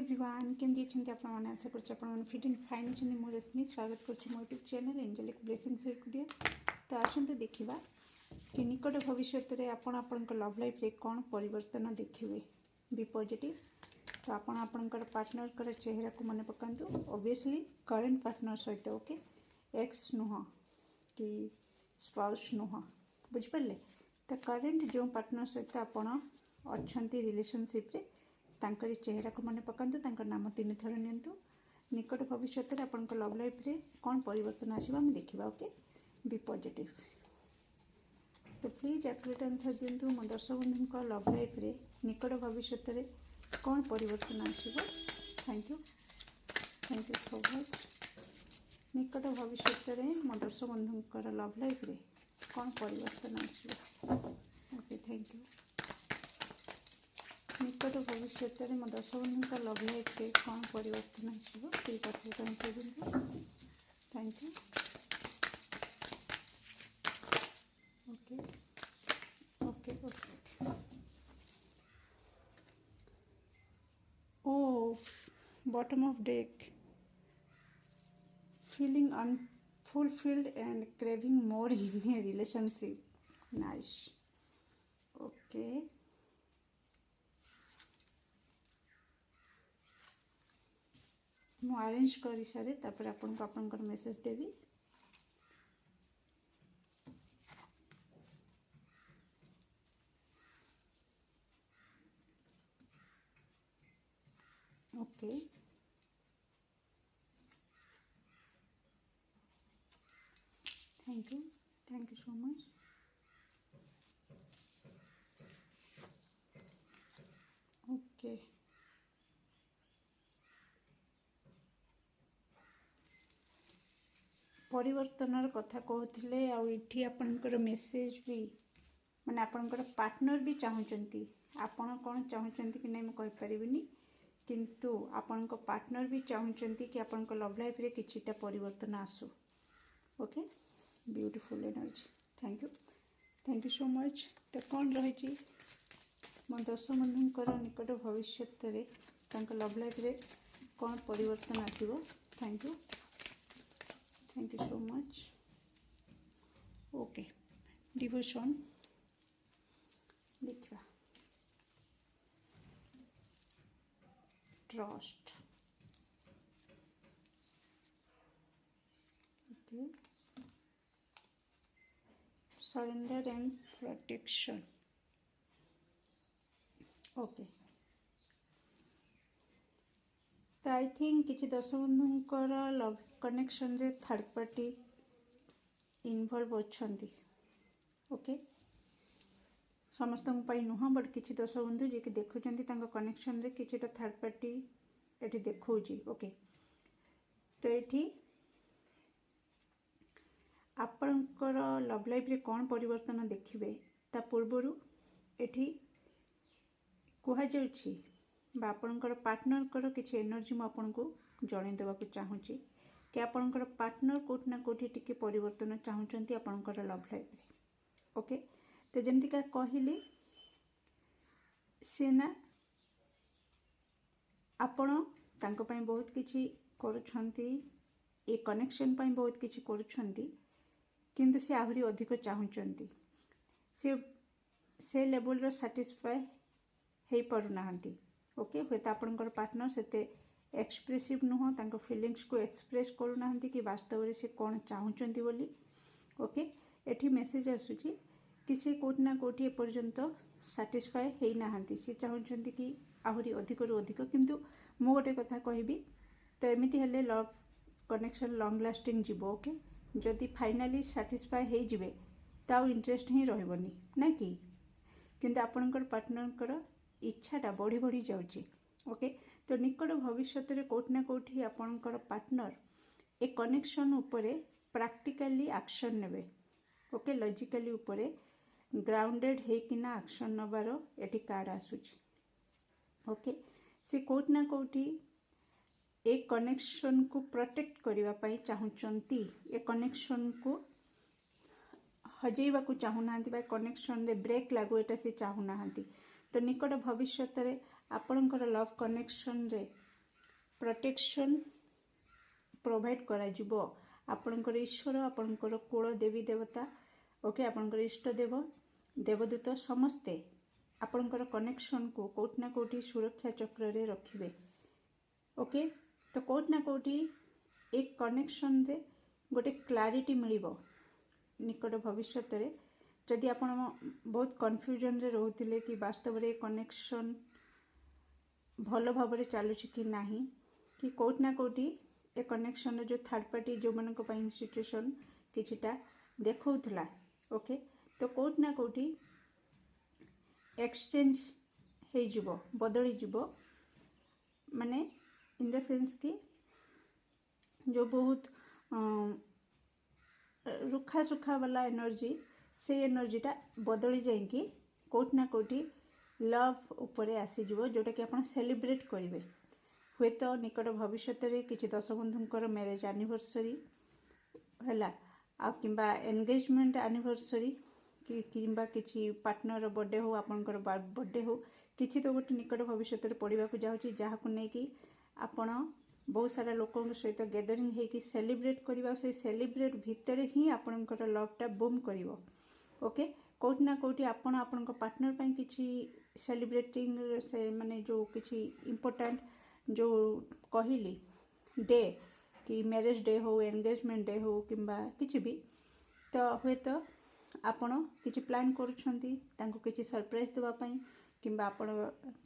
Everyone केमती अच्छे आपण आशा कर फिट एंड फाइन अच्छे मो रश्मि स्वागत कर मो YouTube channel angelic blessings studio. तो आसतु देखा कि निकट भविष्य में आपण लव लाइफ रे कौन परिवर्तन देखिए बी पॉजिटिव। तो आपण पार्टनर चेहरा को मन पकातु ऑब्वियसली करेंट पार्टनर सहित ओके एक्स नुह कि स्पाउस नुह बुझिपारे। तो करेंट जो पार्टनर सहित आपण अच्छा रिलेशनशिप रे तांकरी चेहरा को मन पकातु नाम 3 थर नियंतु। निकट भविष्य में आपण लव लाइफ रे कौन परिवर्तन आसवा आम देखा ओके बी पॉजिटिव। तो प्लीज एक्यूरेट आंसर दिंतु मो दर्शक बंधु लव लाइफ रे निकट भविष्य में कौन परिवर्तन आसव। Thank you so much. निकट भविष्य में मो दर्शक बंधु लव लाइफ रे कौन परिवर्तन आसव ओके थैंक यू। निकट भविष्य में मो दर्शक बंधु लव लाइफ रे कौन परिवर्तन आसव प्लीज एक्यूरेट आंसर दिंतु। Thank you okay okay okay. Oh, bottom of deck, feeling unfulfilled and craving more in a relationship. Nice. Okay. ମୁଁ अरेंज कर सारे तापर आपन message Devi. Okay thank you so much. Okay परिवर्तन कथा कहते आठी आपणकर मेसेज भी माने आपणकर पार्टनर भी चाहूँगी आपण कौन चाहूँगी कि नहीं मुझे कहीपरि किंतु आपण पार्टनर भी चाहूँगी कि आपण लव लाइफ रे किछिटा परिवर्तन आसू okay beautiful energy thank you so much. तो कौन रही मो दर्शक बंधुंकर निकट भविष्य में लव लाइफ रे कौन परिवर्तन आसो। Thank you so much. Okay devotion देखा trust okay surrender and protection okay. तो आई थिंक किसी दर्शक बंधुंकर लव कनेक्शन रे थर्ड पार्टी इनवॉल्व अच्छी ओके समस्त नुह बट किसी दर्शक बंधु जी कि देखुं कनेक्शन रे किसी थर्ड पार्टी ये देखा ओके। तो ये आपणकर लव लाइफ रे कौन परिवर्तन देखिए ता पूर्वर ये कहुच्छी आपणकर पार्टनर कर किसी एनर्जी मुझे जन देवाक चाहूँगी कि आपणकर पार्टनर कोठना कोठी टिके परिवर्तन चाहूँगी आपणकर लव लाइफ रे ओके। तो जमती का कहली सी ना आपण तांको पाई बहुत किछि करूछंती ए कनेक्शन पाई बहुत किछि करूछंती किंतु से आहरी अधिक चाहूँगी से लेवल रो सैटिस्फाई हो पारुनाहांती ओके। हुए तो आपणकर पार्टनर से एक्सप्रेसिव नुह तांको फीलिंग्स को एक्सप्रेस करूनाहांती कि वास्तव में से कौन चाहूँगी बोली ओके। एठी मेसेज आसुची कि से कोठना कोठी एपर्यंत सैटिस्फाई हो नाहांती सी चाहूँगी कि आहरी अधिक रु अधिक किंतु मु गोटे कथा कहबी तो एमिति हेले लव कनेक्शन लॉन्ग लास्टिंग जीवो ओके। जदि फाइनाली सैटिस्फाई हो जिवे तो इंटरेस्ट ही रहबनी ना कि किंतु आपणकर पार्टनर इच्छाटा बढ़ी बढ़ी जाउची ओके। तो निकट भविष्य में कोठना कोठी आपणकर पार्टनर ए कनेक्शन उपरे प्रैक्टिकली एक्शन नेबे ओके लॉजिकली उपरे ग्राउंडेड हेकिना एक्शन नबार एटी कार्ड आसुची ओके। से कोठना कोठी ए कनेक्शन को प्रोटेक्ट करने पाई चाहूँगी ए कनेक्शन को हजेवा को चाहूना कनेक्शन रे ब्रेक लागू एटा से चाहूना। तो निकट भविष्य में आपणकर लव कनेक्शन रे प्रोटेक्शन प्रोवाइड करा जिवो आपणकर ईश्वर आपणकर कुल देवी देवता ओके आपणकर इष्टदेव देवदूत समस्ते आपणकर कनेक्शन को कोट ना कोटी सुरक्षा चक्र रे रखिबे ओके। तो कोट ना कोटी एक कनेक्शन रे गोटे क्लारिटी मिलिबो निकट भविष्य रे जदि आपण बहुत कन्फ्यूजन रे रहउतिले कि वास्तव रे कनेक्शन भल भाव रे चालुछि कि नाही कि कोट ना कोटी ए कनेक्शन जो थर्ड पार्टी जो मन को पाई सिचुएशन किछिटा देखौथला ओके। तो कोट ना कोटी एक्सचेंज हे जिवो बदली जिवो माने इन द सेंस कि जो बहुत रुखा सुखा वाला एनर्जी से एनर्जीटा बदली जाइए कोट ना कोटी लव उपरे आसीजिवो जोटा कि आपण सेलिब्रेट करेंगे हुए तो निकट भविष्य रे किछि दश बंधुंकर मैरिज एनिवर्सरी हैला आ किंबा एंगेजमेंट एनिवर्सरी किंबा किछि पार्टनर बर्थडे हो आपनकर बर्थडे हो किछि तो गोटे निकट भविष्य रे पड़िबा को जाउछि जहा को नै कि आपण बहुत सारा लोकों सहित गैदरिंग होगी सेलिब्रेट करवा से सेलिब्रेट भितर ही आपणकर लवटा बूम कर ओके। कोट ना कोटी आपण आपण पार्टनर ପାଇଁ किछि सेलिब्रेटिंग से माने जो किछि इम्पोर्टेंट जो कहली डे कि मैरिज डे हो एंगेजमेंट डे हो किंबा किछि भी तो हुए तो आपण किछि प्लान करूछंती तांको किछि सरप्राइज देबा पई किंबा आपण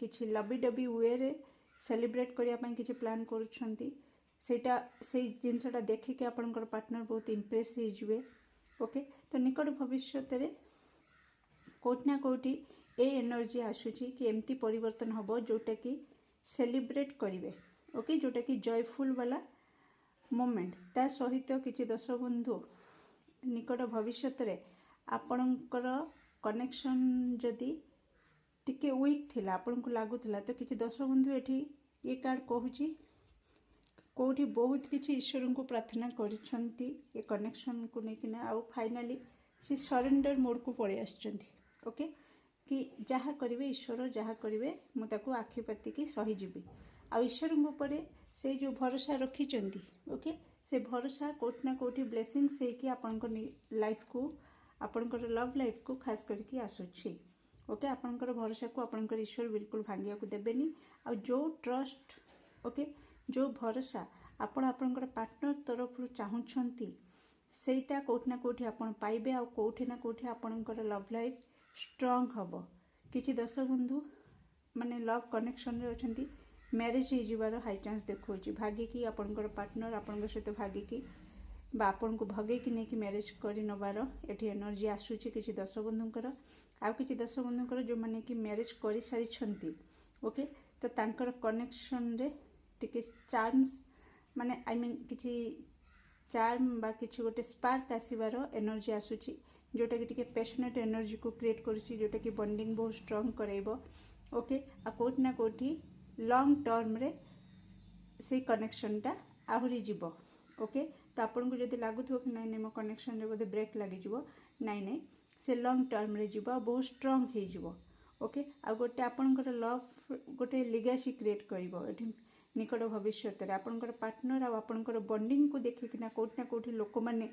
किछि लबी डबी वे रे सेलिब्रेट करिया पई किछि प्लान करूछंती सेटा से जिनसटा देखिके आपणकर पार्टनर बहुत इम्प्रेस हो जिवे ओके। तो निकट भविष्य रे कोट ना कोटी ए एनर्जी आसुची कि एमती परिवर्तन हबो जोटा कि सेलिब्रेट करिवे ओके जोटा कि जयफुल वाला मोमेंट ता सहित किछि दश बंधु निकट भविष्य रे आपणकर कनेक्शन जदि टिके वीक थिला आपन को लागुला तो किछि दश बंधु एठी ये कार्ड कहूची कोठी बहुत किछि ईश्वर को प्रार्थना करिसंती ए कनेक्शन को नेकिना आ फाइनली सी सरेंडर मोड को पळे आछंती ओके कि जहा करिवे ईश्वर जहा करिवे मु ताको आखि पाती की सही जीवी आ ईश्वर ऊपर से जो भरोसा रखिचंती ओके से भरोसा कोट ना कोठी ब्लेसिंग से कि आपनकर लाइफ को आपनकर लव लाइफ को खास करके आसुछि ओके। आपनकर भरोसा को आपनकर ईश्वर बिल्कुल भांगिया को देबेनी आ जो ट्रस्ट ओके जो भरोसा आपण आपनकर पार्टनर तरफ रु चाहुछंती सेटा कोठ ना कोठी आपण पाइबे आ कोठी ना कोठी आपनकर लव लाइफ स्ट्रांग हबो। किछि दश बंधु माने लव कनेक्शन रे अछंती मैरिज ही जिवार हाई चांस देखौची भागी की आपनकर पार्टनर आपनकर सहित भागी की बा आपन को भगे कि नहीं कि मैरिज करि नबार एठी एनर्जी आसुची किछि दश बंधुंकर आ किछि दश बंधुंकर जो माने कि मैरिज करि सारी छंती ओके। तो तांकर कनेक्शन रे टिके चार्म्स माने आई मीन किछि चार्म बा किछि गोटे स्पार्क आसीबार एनर्जी आसुची जोटा कि टिके पैशनेट एनर्जी को क्रिएट करूची जोटा कि बॉन्डिंग बहुत स्ट्रांग करेइबो ओके। आ कोट ना कोठी लॉन्ग टर्म रे से कनेक्शन टा आहुरी जीवो ओके। तो आपन को जदि लागुथो कि नहीं मो कनेक्शन रे बोधे ब्रेक लागि जीवो नहीं से लॉन्ग टर्म रे जीवो बहुत स्ट्रांग हे जीवो ओके। आ गोटे आपनकर लव गोटे लिगेसी क्रिएट करिवो एठी निकट भविष्य रे आपनकर पार्टनर आ आपनकर बॉन्डिंग को देखिकिना कोट ना कोठी लोक माने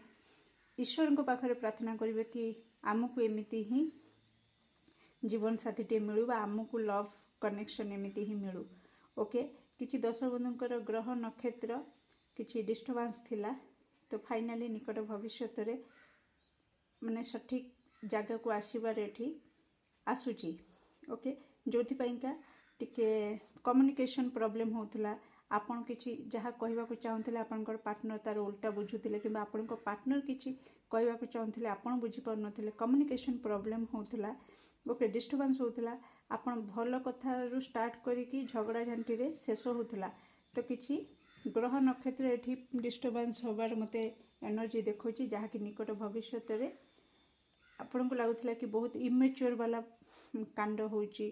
ईश्वर को पाखरे प्रार्थना करिवे कि आमको एमिति ही जीवन साथी टे मिलू बा आमको लव कनेक्शन एमिति ही मिलू ओके। किछि दश बंधुंकर ग्रह नक्षत्र किछि डिस्टर्बेंस थिला तो फाइनली निकट भविष्य रे माने सठिक जगह को आसीबार एठी आसुची ओके। जोथि पाइका टिके कम्युनिकेशन प्रॉब्लम होतला आपण किछि जहा कहबा को चाहूतले आपनकर पार्टनर तार उल्टा बुझुतले किबा आपनको पार्टनर किछि कहबा को चाहूतले आपण बुझी पर नथिले कम्युनिकेशन प्रॉब्लम होतला ओके डिस्टर्बेंस होतला आपण भलो कथा रु स्टार्ट करी कि झगड़ा झंटी रे शेष होतला तो किछि ग्रह नक्षत्र एठी डिस्टर्बेंस होबार मते एनर्जी देखोची जहा कि निकट भविष्य रे आपनको लागुतला कि बहुत इमेच्योर वाला कांड होची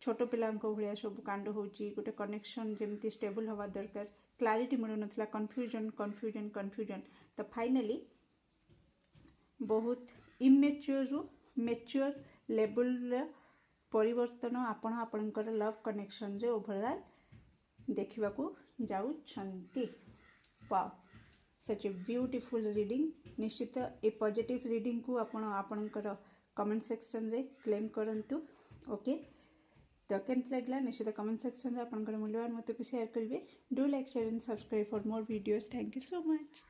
छोट पिलांको भलिया सब कांड होची गोटे कनेक्शन जेमती स्टेबल हवा दरकार क्लैरिटी मिलु नथला कंफ्यूजन कंफ्यूजन कंफ्यूजन तो फाइनली बहुत इमेच्योर रु मैच्योर लेवल परिवर्तन आपण आपनकर लव कनेक्शन रे ओवरऑल देखा जाऊँगी। Wow such a beautiful reading. निश्चित ए पॉजिटिव रीडिंग को आपणकर कमेंट सेक्शन रे क्लेम करंतु। ओके तो केमती लगला निश्चित कमेंट सेक्शन रे आपणकर मूल्यवान मत को शेयर करेंगे। Do like share and subscribe for more videos. Thank you so much.